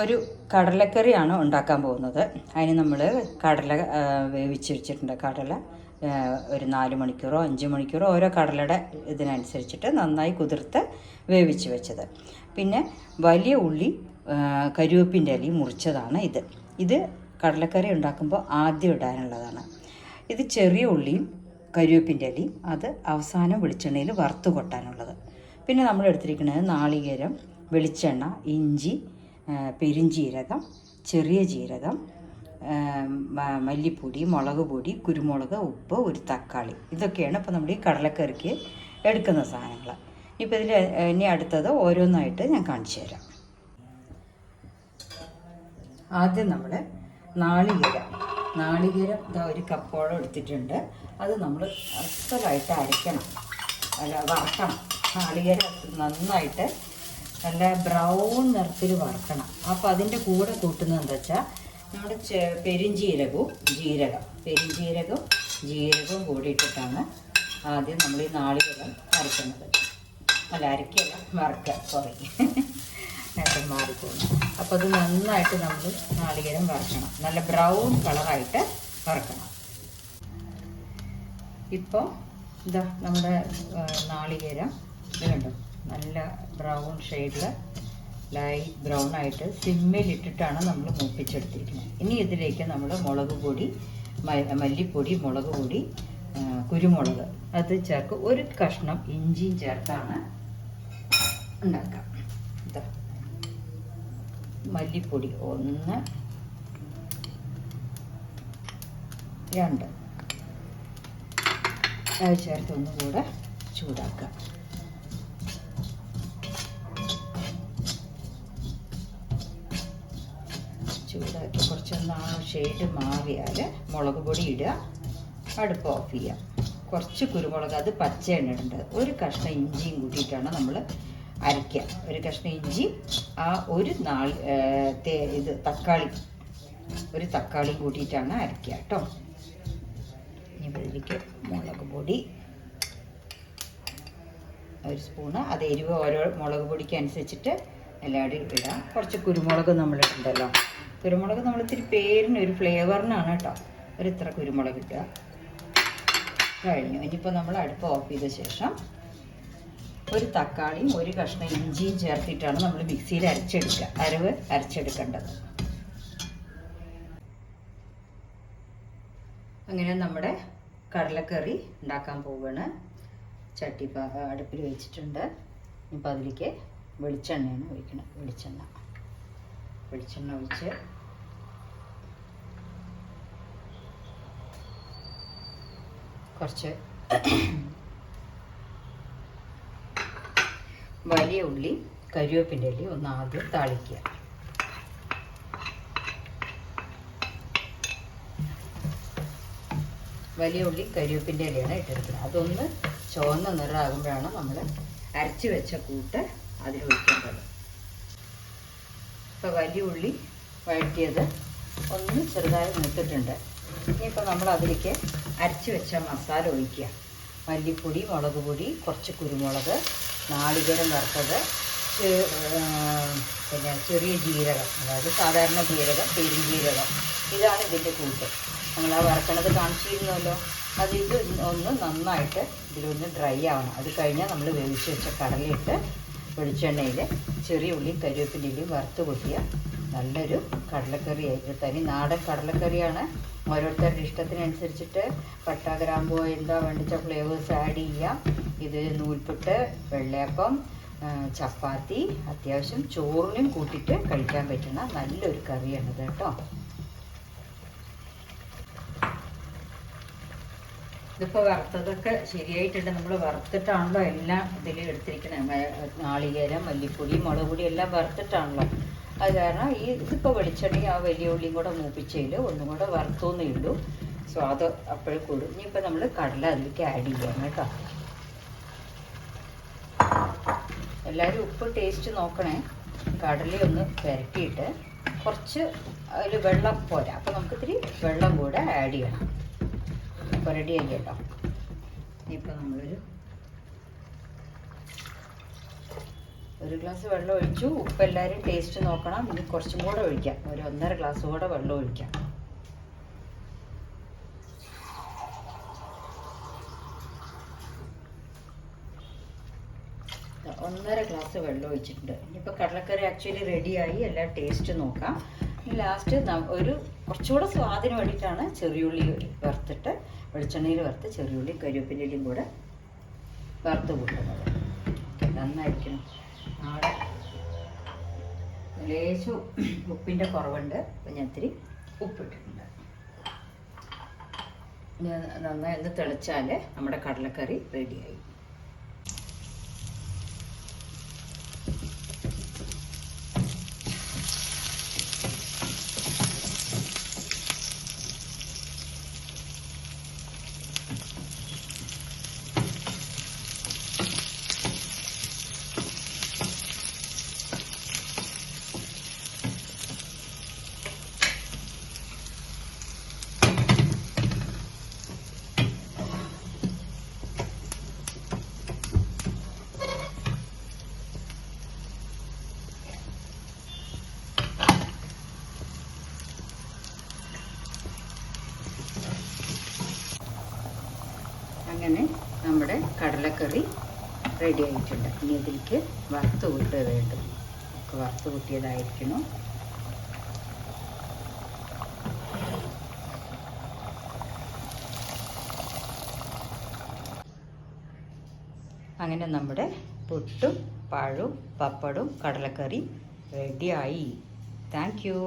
ഒരു കടലക്കറിയാണ് ഉണ്ടാക്കാൻ പോകുന്നത്. അതിന് നമ്മൾ കടല വേവിച്ച് വെച്ചിട്ടുണ്ട്. കടല ഒരു 4 മണിക്കൂറോ 5 മണിക്കൂറോ ഓരോ കടലയുടെ ഇതിനനുസരിച്ചിട്ട് നന്നായി കുതിർത്ത് വേവിച്ച് വെച്ചത്. പിന്നെ വലിയ ഉള്ളി, കരിവേപ്പിൻ്റെ ഇലയും മുറിച്ചതാണ് ഇത് കടലക്കറി ഉണ്ടാക്കുമ്പോൾ ആദ്യം ഇടാനുള്ളതാണ്. ഇത് ചെറിയ ഉള്ളിയും കരിവേപ്പിൻ്റെ ഇലയും, അത് അവസാനം വെളിച്ചെണ്ണയിൽ വറുത്ത് കൊട്ടാനുള്ളത്. പിന്നെ നമ്മൾ എടുത്തിരിക്കുന്നത് നാളികേരം, വെളിച്ചെണ്ണ, ഇഞ്ചി, പെരിഞ്ജീരകം, ചെറിയ ജീരകം, മല്ലിപ്പൊടി, മുളക് പൊടി, കുരുമുളക്, ഉപ്പ്, ഒരു തക്കാളി. ഇതൊക്കെയാണ് ഇപ്പോൾ നമ്മൾ ഈ കടലക്കറിക്ക് എടുക്കുന്ന സാധനങ്ങൾ. ഇപ്പോൾ ഇനി അടുത്തത് ഓരോന്നായിട്ട് ഞാൻ കാണിച്ചു തരാം. ആദ്യം നമ്മൾ നാളികേരം ഇതാ ഒരു കപ്പോളം എടുത്തിട്ടുണ്ട്. അത് നമ്മൾ അസലായിട്ട് അരയ്ക്കണം, വറക്കണം. നാളികേരം നന്നായിട്ട് നല്ല ബ്രൗൺ നിറത്തിൽ വറക്കണം. അപ്പോൾ അതിൻ്റെ കൂടെ കൂട്ടുന്നത് എന്താ വെച്ചാൽ നമ്മുടെ പെരിഞ്ജീരകവും ജീരകവും കൂടി ഇട്ടിട്ടാണ് ആദ്യം നമ്മൾ ഈ നാളികേരം അരയ്ക്കുന്നത്. അരയ്ക്കല്ല, നേരം മാറിപ്പോകുന്നു. അപ്പോൾ അത് നന്നായിട്ട് നമ്മൾ നാളികേരം വറക്കണം, നല്ല ബ്രൗൺ കളറായിട്ട് വറക്കണം. ഇപ്പോൾ ഇതാ നമ്മുടെ നാളികേരം ഇത് കണ്ടോ, നല്ല ബ്രൗൺ ഷെയ്ഡിൽ ലൈറ്റ് ബ്രൗൺ ആയിട്ട് സിമ്മിലിട്ടിട്ടാണ് നമ്മൾ മൂപ്പിച്ചെടുത്തിരിക്കുന്നത്. ഇനി ഇതിലേക്ക് നമ്മൾ മുളക് പൊടി, മല്ലിപ്പൊടി, മുളക് പൊടി, കുരുമുളക് അത് ചേർക്കും. ഒരു കഷ്ണം ഇഞ്ചിയും ചേർത്താണ് ഉണ്ടാക്കാം. ഇതാ മല്ലിപ്പൊടി 1, 2 അത് ചേർത്ത് ഒന്നുകൂടെ ചൂടാക്കുക. ചൂടാക്കി കുറച്ചൊന്ന് ആ ഷെയ്ഡ് മാറിയാൽ മുളക് പൊടി ഇടുക, അടുപ്പ് ഓഫ് ചെയ്യുക. കുറച്ച് കുരുമുളക്, അത് പച്ച എണ്ണ ഇടേണ്ടത്. ഒരു കഷ്ണം ഇഞ്ചിയും കൂട്ടിയിട്ടാണ് നമ്മൾ അരയ്ക്കുക. ഒരു കഷ്ണം ഇഞ്ചി, ആ ഒരു തക്കാളി കൂട്ടിയിട്ടാണ് അരയ്ക്കുക കേട്ടോ. ഇനി ഇതിലേക്ക് മുളക് പൊടി 1 സ്പൂണ്, അത് എരിവ് ഓരോ മുളക് പൊടിക്ക് അനുസരിച്ചിട്ട് എല്ലാവരും ഇടാം. കുറച്ച് കുരുമുളക് നമ്മളിട്ടുണ്ടല്ലോ, കുരുമുളക് നമ്മൾ ഇത്തിരി പേരിന് ഒരു ഫ്ലേവറിനാണ് കേട്ടോ. ഇത്ര കുരുമുളക് ഇട്ടുക. കഴിഞ്ഞു. ഇനിയിപ്പോൾ നമ്മൾ അടുപ്പ് ഓഫ് ചെയ്ത ശേഷം ഒരു തക്കാളിയും ഒരു കഷ്ണം ഇഞ്ചിയും ചേർത്തിട്ടാണ് നമ്മൾ മിക്സിയിൽ അരച്ചെടുക്കേണ്ടത്. അങ്ങനെ നമ്മുടെ കടലക്കറി ഉണ്ടാക്കാൻ പോവുകയാണ്. ചട്ടി അടുപ്പിൽ വെച്ചിട്ടുണ്ട്. ഇപ്പം അതിലേക്ക് വെളിച്ചെണ്ണയാണ് ഒഴിക്കണം. വെളിച്ചെണ്ണ ഒഴിച്ച് കുറച്ച് വലിയ ഉള്ളി, കരിവേപ്പിൻ്റെ ഇലയും ഒന്ന് ആദ്യം താളിക്കുക. വലിയ ഉള്ളി, കരിവേപ്പിൻ്റെ ഇലയാണ് ഇട്ടെടുക്കുന്നത്. അതൊന്ന് ചുവന്ന നിറമാകുമ്പോഴാണ് നമ്മൾ അരച്ച് വെച്ച കൂട്ട് അതിലൊഴിക്കേണ്ടത്. ഇപ്പോൾ വലിയ ഉള്ളി വഴറ്റിയത് ഒന്ന് ചെറുതായി മൂത്തിട്ടുണ്ട്. ഇനിയിപ്പോൾ നമ്മൾ അതിലേക്ക് അരച്ച് വെച്ച മസാല ഒഴിക്കുക. മല്ലിപ്പൊടി, മുളക് പൊടി, കുറച്ച് കുരുമുളക്, നാളികേരം വറുത്തത്, പിന്നെ ചെറിയ ജീരകം, അതായത് സാധാരണ ജീരകം, പെരുംജീരകം, ഇതാണ് ഇതിൻ്റെ കൂട്ട്. നമ്മൾ ആ വറക്കണത് കാണിച്ചിരുന്നല്ലോ. ഇത് ഒന്ന് നന്നായിട്ട് ഇതിലൊന്ന് ഡ്രൈ ആവണം. അത് കഴിഞ്ഞാൽ നമ്മൾ വേവിച്ച് വെച്ച കടലയിട്ട് വെളിച്ചെണ്ണയിൽ ചെറിയ ഉള്ളിയും കരിവേപ്പിൻ്റെ ഇലയും വറുത്ത് കൊട്ടിയ നല്ലൊരു കടലക്കറി ആയിട്ട്. തനി നാടൻ കടലക്കറിയാണ്. ഓരോരുത്തരുടെ ഇഷ്ടത്തിനനുസരിച്ചിട്ട് പട്ട, ഗ്രാമ്പൂ എന്താ വേണ്ടിച്ച ഫ്ലേവേഴ്സ് ആഡ് ചെയ്യാം. ഇത് നൂൽപുട്ട്, വെള്ളയപ്പം, ചപ്പാത്തി, അത്യാവശ്യം ചോറിനും കൂട്ടിയിട്ട് കഴിക്കാൻ പറ്റുന്ന നല്ലൊരു കറിയാണിത് കേട്ടോ. ഇതിപ്പോൾ വറുത്തതൊക്കെ ശരിയായിട്ടുണ്ട്. നമ്മൾ വറുത്തിട്ടാണല്ലോ എല്ലാം ഇതിൽ എടുത്തിരിക്കുന്നത്. നാളികേരം, മല്ലിപ്പൊടി, മുളക് പൊടി എല്ലാം വറുത്തിട്ടാണല്ലോ. അത് കാരണം ഇതിപ്പോൾ വെളിച്ചെണ്ണയും ആ വലിയ ഉള്ളിയും കൂടെ മൂപ്പിച്ചതിൽ ഒന്നും കൂടെ വറുത്തോന്നേ ഉള്ളൂ. സ്വാദ് അപ്പോഴും കൂടും. ഇനിയിപ്പോൾ നമ്മൾ കടല അതിലേക്ക് ആഡ് ചെയ്യാം കേട്ടോ. എല്ലാവരും ഉപ്പ് ടേസ്റ്റ് നോക്കണേ. കടലയൊന്ന് പുരട്ടിയിട്ട് കുറച്ച് അതിൽ വെള്ളം പോരാ, അപ്പോൾ നമുക്ക് ഇത്തിരി വെള്ളം കൂടെ ആഡ് ചെയ്യണം. ഇപ്പോൾ റെഡിയായി കേട്ടോ. ഇനിയിപ്പോൾ നമ്മളൊരു 1 ഗ്ലാസ് വെള്ളം ഒഴിച്ചു. ഉപ്പ് എല്ലാവരും ടേസ്റ്റ് നോക്കണം. ഇനി കുറച്ചും കൂടെ ഒഴിക്കാം, ഒരു 1.5 ഗ്ലാസ് കൂടെ വെള്ളം ഒഴിക്കാം. 1.5 ഗ്ലാസ് വെള്ളം ഒഴിച്ചിട്ടുണ്ട്. ഇനിയിപ്പോൾ കടലക്കറി ആക്ച്വലി റെഡിയായി. എല്ലാം ടേസ്റ്റ് നോക്കാം. ഇനി ലാസ്റ്റ് ഒരു കുറച്ചുകൂടെ സ്വാദിന് വേണ്ടിയിട്ടാണ് ചെറിയുള്ളി വറുത്തിട്ട് വെളിച്ചെണ്ണയിൽ വറുത്ത് ചെറിയുള്ളി കരിവേപ്പിലയും കൂടെ വറുത്ത് കൂട്ടുന്നത്. നന്നായിരിക്കണം. നാളെ ലേശം ഉപ്പിൻ്റെ കുറവുണ്ട്, അപ്പം ഞാൻ ഇത്തിരി ഉപ്പിട്ടിട്ടുണ്ട്. നന്നായി ഒന്ന് തിളച്ചാൽ നമ്മുടെ കടലക്കറി റെഡിയായി. അങ്ങനെ നമ്മുടെ കടലക്കറി റെഡി ആയിട്ടുണ്ട്. ഇനി അതിലേക്ക് വറുത്ത് കൂട്ടുക വേണ്ടു. വറുത്ത് കൂട്ടിയതായിരിക്കണം. അങ്ങനെ നമ്മുടെ പുട്ടും പഴവും പപ്പടവും കടലക്കറി റെഡിയായി. Thank you.